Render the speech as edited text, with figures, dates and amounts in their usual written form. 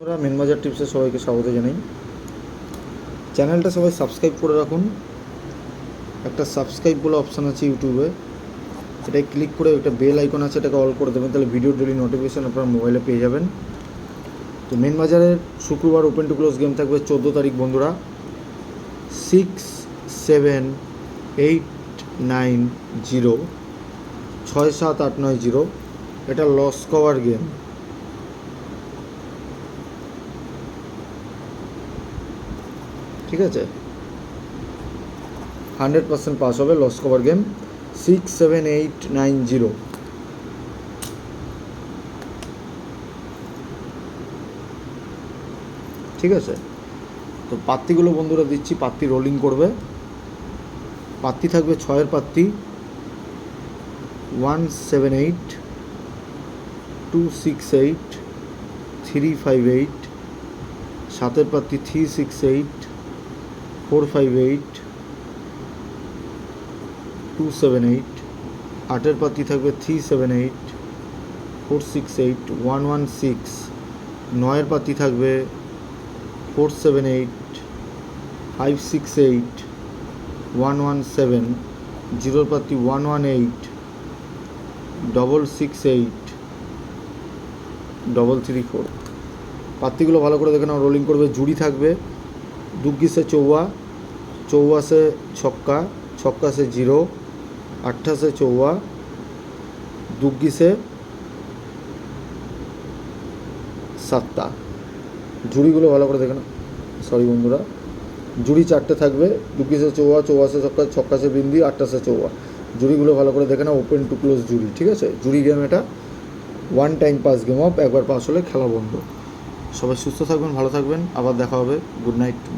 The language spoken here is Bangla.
আমরা মেনবাজার টিপসে সবাইকে স্বাগত জানাই। চ্যানেলটা সবাই সাবস্ক্রাইব করে রাখুন। একটা সাবস্ক্রাইব বলে অপশান আছে ইউটিউবে, এটাই ক্লিক করে একটা বেল আইকন আছে, এটাকে অল করে দেবেন, তাহলে ভিডিও ডেলি নোটিফিকেশান আপনার মোবাইলে পেয়ে যাবেন। তো মেনবাজারের শুক্রবার ওপেন টু ক্লোজ গেম থাকবে 14 তারিখ বন্ধুরা, 6, 7, 8, 9, 0, 6, 7, 8, 9, 0। এটা লস কভার গেম। ঠিক আছে, 100% পাস হবে। Loss cover game 6, 7, 8, 9, 0। ঠিক আছে, তো পাত্তিগুলো বন্ধুরা দিচ্ছি, পাত্তি রোলিং করবে। পাত্তি থাকবে 6-এর পাত্তি 1, 7, 8, 2, 6, 8, 3, 5, 8। 7-এর পাত্তি 3, 6, 8, 4, 5, 8, 2, 7, 8। 8-এর পাত্তি থাকবে 3, 7, 8, 4, 6, 8, 1, 1, 6। 9-এর পাত্তি থাকবে 4, 7, 8, 5, 6, 8, 1, 1, 7। 0-এর পাত্তি 1, 1, 8, 6, 6, 8, 3, 3, 4। পাত্তিগুলো ভালো করে দেখে নাও, রোলিং করবে। জুড়ি থাকবে দুগ্গিসে চৌয়া, চৌয়াশে ছক্কা, ছক্কাশে 0, 28 চৌয়া, দুগ্গিসে 7টা। জুড়িগুলো ভালো করে দেখে নাও, সরি বন্ধুরা, জুড়ি 4টে থাকবে, দুগ্গিসে চৌয়া, চৌয়াশে ছক্কা, ছক্কাশে বিন্দি, 28 চৌয়া। জুড়িগুলো ভালো করে দেখে নাও, ওপেন টু ক্লোজ জুড়ি। ঠিক আছে, জুড়ি গেম এটা 1 টাইম পাস গেম অফ, একবার পাস হলে খেলা বন্ধ। সবাই সুস্থ থাকবেন, ভালো থাকবেন, আবার দেখা হবে। Good night, by.